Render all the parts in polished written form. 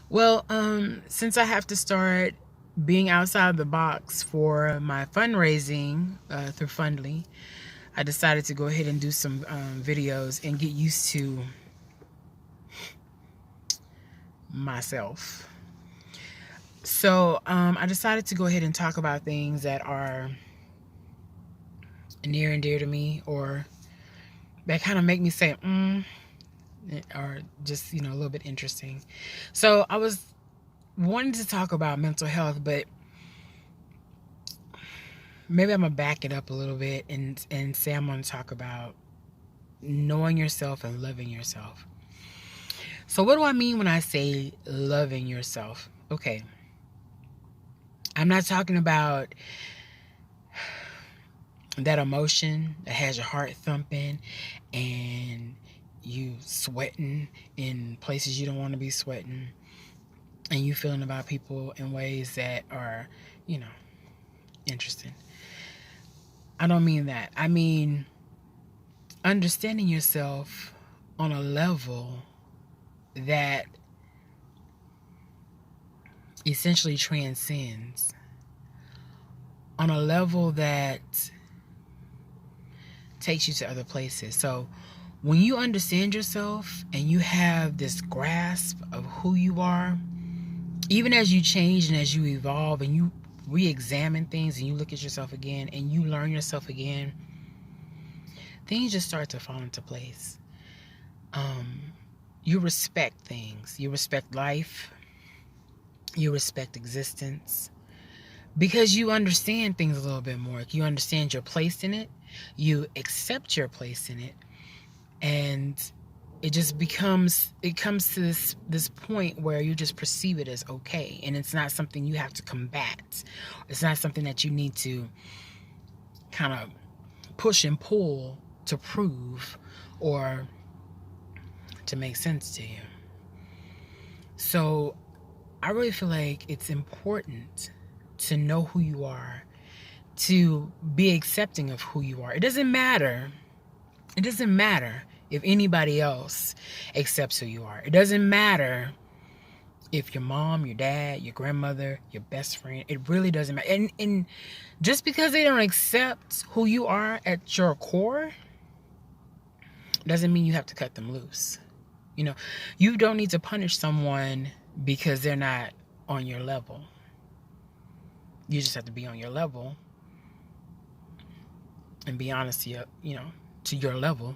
Well, since I have to start being outside the box for my fundraising through Fundly, I decided to go ahead and do some videos and get used to myself. So I decided to go ahead and talk about things that are near and dear to me, or that kind of make me say, or just, a little bit interesting. So I was wanting to talk about mental health, but maybe I'm gonna back it up a little bit and say I'm gonna talk about knowing yourself and loving yourself. So what do I mean when I say loving yourself? Okay, I'm not talking about that emotion that has your heart thumping and you sweating in places you don't want to be sweating, and you feeling about people in ways that are, you know, interesting. I don't mean that. I mean understanding yourself on a level that essentially transcends, on a level that takes you to other places. So when you understand yourself and you have this grasp of who you are, even as you change and as you evolve and you re-examine things and you look at yourself again and you learn yourself again, things just start to fall into place. Um, you respect things. You respect life. You respect existence because you understand things a little bit more. You understand your place in it. You accept your place in it, and it comes to this point where you just perceive it as okay, and it's not something you have to combat. It's not something that you need to kind of push and pull to prove or to make sense to you. So I really feel like it's important to know who you are, to be accepting of who you are. It doesn't matter if anybody else accepts who you are. It doesn't matter if your mom, your dad, your grandmother, your best friend. It really doesn't matter. And just because they don't accept who you are at your core doesn't mean you have to cut them loose. You don't need to punish someone because they're not on your level. You just have to be on your level and be honest to your level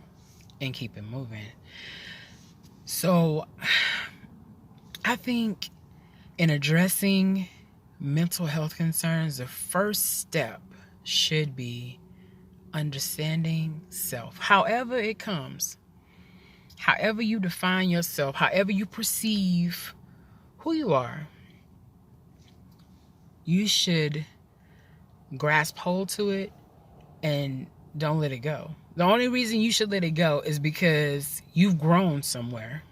and keep it moving. So I think in addressing mental health concerns, the first step should be understanding self. However it comes, however you define yourself, however you perceive who you are, you should grasp hold to it and don't let it go. The only reason you should let it go is because you've grown somewhere.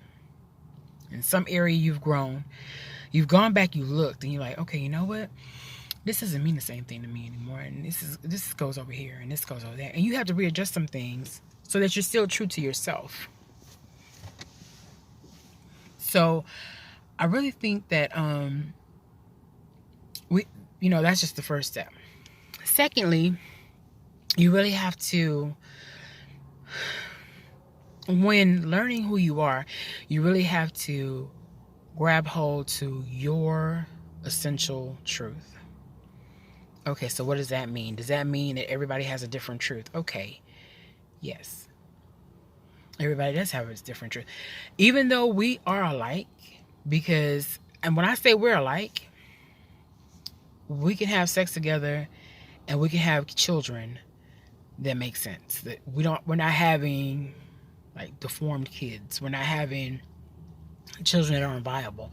In some area you've grown. You've gone back, you looked, and you're like, okay, you know what? This doesn't mean the same thing to me anymore. And this goes over here and this goes over there. And you have to readjust some things so that you're still true to yourself. So I really think that that's just the first step. Secondly, you really have to, when learning who you are, you really have to grab hold to your essential truth. Okay, so what does that mean? Does that mean that everybody has a different truth? Okay, yes. Everybody does have a different truth. Even though we are alike, and when I say we're alike, we can have sex together and we can have children that make sense. That we're not having like deformed kids. We're not having children that aren't viable.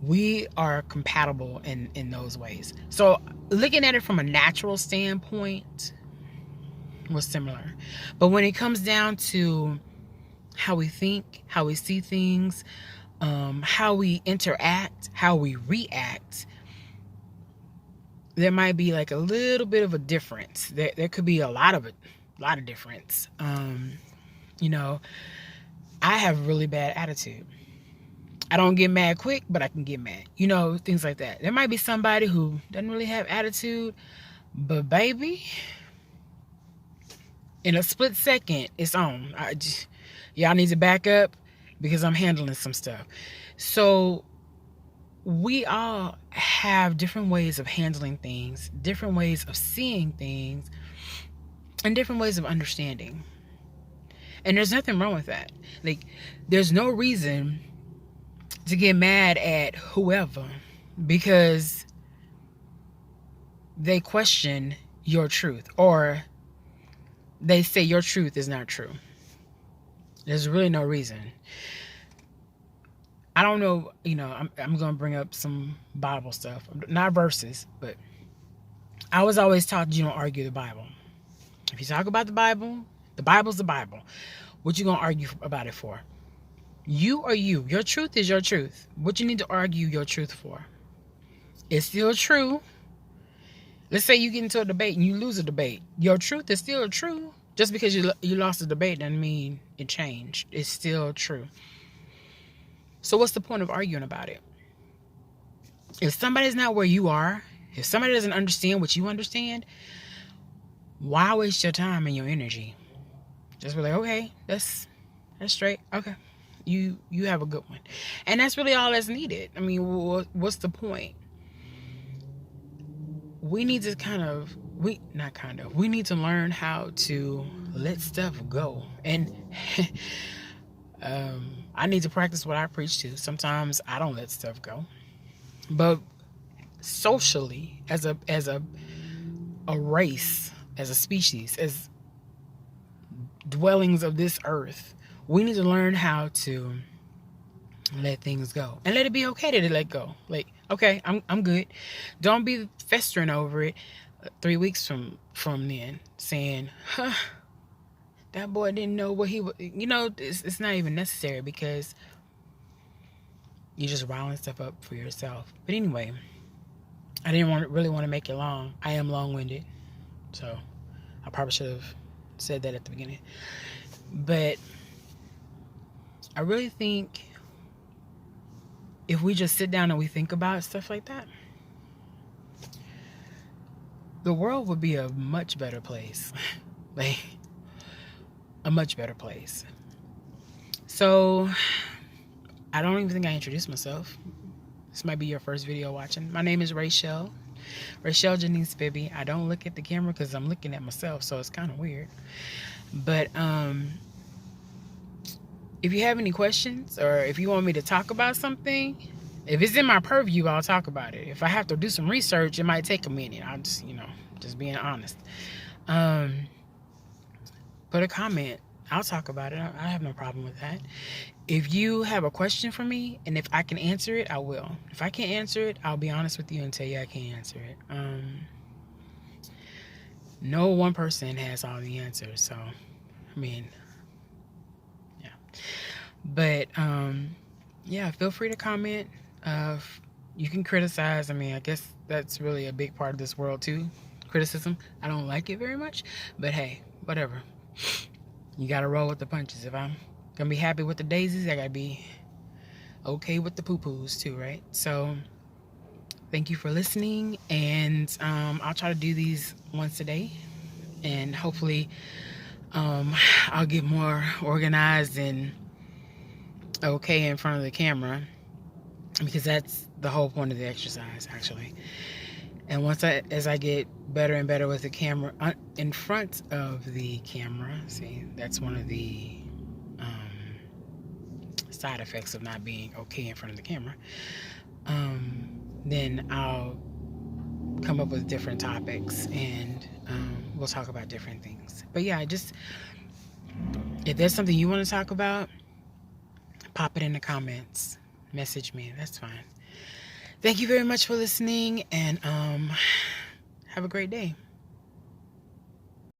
We are compatible in those ways. So looking at it from a natural standpoint was similar. But when it comes down to how we think, how we see things, how we interact, how we react, there might be like a little bit of a difference. There could be a lot of difference. I have really bad attitude. I don't get mad quick, but I can get mad. You know, things like that. There might be somebody who doesn't really have attitude, but baby, in a split second, it's on. Y'all need to back up because I'm handling some stuff. So we all have different ways of handling things, different ways of seeing things, and different ways of understanding. And there's nothing wrong with that. Like, there's no reason to get mad at whoever because they question your truth or they say your truth is not true. There's really no reason. I don't know, you know, I'm going to bring up some Bible stuff. Not verses, but I was always taught you don't argue the Bible. If you talk about the Bible's the Bible. What you going to argue about it for? You are you. Your truth is your truth. What you need to argue your truth for? It's still true. Let's say you get into a debate and you lose a debate. Your truth is still true. Just because you lost a debate doesn't mean it changed. It's still true. So what's the point of arguing about it? If somebody's not where you are, if somebody doesn't understand what you understand, why waste your time and your energy? Just be like, okay, that's straight. Okay. You have a good one. And that's really all that's needed. I mean, what's the point? We need to we need to learn how to let stuff go. And I need to practice what I preach to. Sometimes I don't let stuff go. But socially, as a race, as a species, as dwellings of this earth, we need to learn how to let things go and let it be okay to let go. Like, okay, I'm good. Don't be festering over it 3 weeks from then, saying, huh, that boy didn't know what he was. You know, it's not even necessary because you're just riling stuff up for yourself. But anyway, I didn't really want to make it long. I am long-winded, so I probably should have said that at the beginning. But I really think if we just sit down and we think about stuff like that, the world would be a much better place. Like, a much better place. So, I don't even think I introduced myself. This might be your first video watching. My name is Rachel Janice Bibby. I don't look at the camera because I'm looking at myself, so it's kind of weird. But, if you have any questions or if you want me to talk about something, if it's in my purview, I'll talk about it. If I have to do some research, it might take a minute. I'll just, just being honest. Put a comment. I'll talk about it. I have no problem with that. If you have a question for me and if I can answer it, I will. If I can't answer it, I'll be honest with you and tell you I can't answer it. No one person has all the answers. So, I mean, yeah. But, yeah, feel free to comment. You can criticize. I mean, I guess that's really a big part of this world too. Criticism. I don't like it very much, but hey, whatever. You gotta roll with the punches. If I'm gonna be happy with the daisies, I gotta be okay with the poo-poos too, right? So thank you for listening, and I'll try to do these once a day, and hopefully I'll get more organized and okay in front of the camera, because that's the whole point of the exercise, actually. And as I get better and better with the camera in front of the camera, see, that's one of the side effects of not being okay in front of the camera. Then I'll come up with different topics and we'll talk about different things. But yeah, if there's something you want to talk about, pop it in the comments, message me. That's fine. Thank you very much for listening, and have a great day.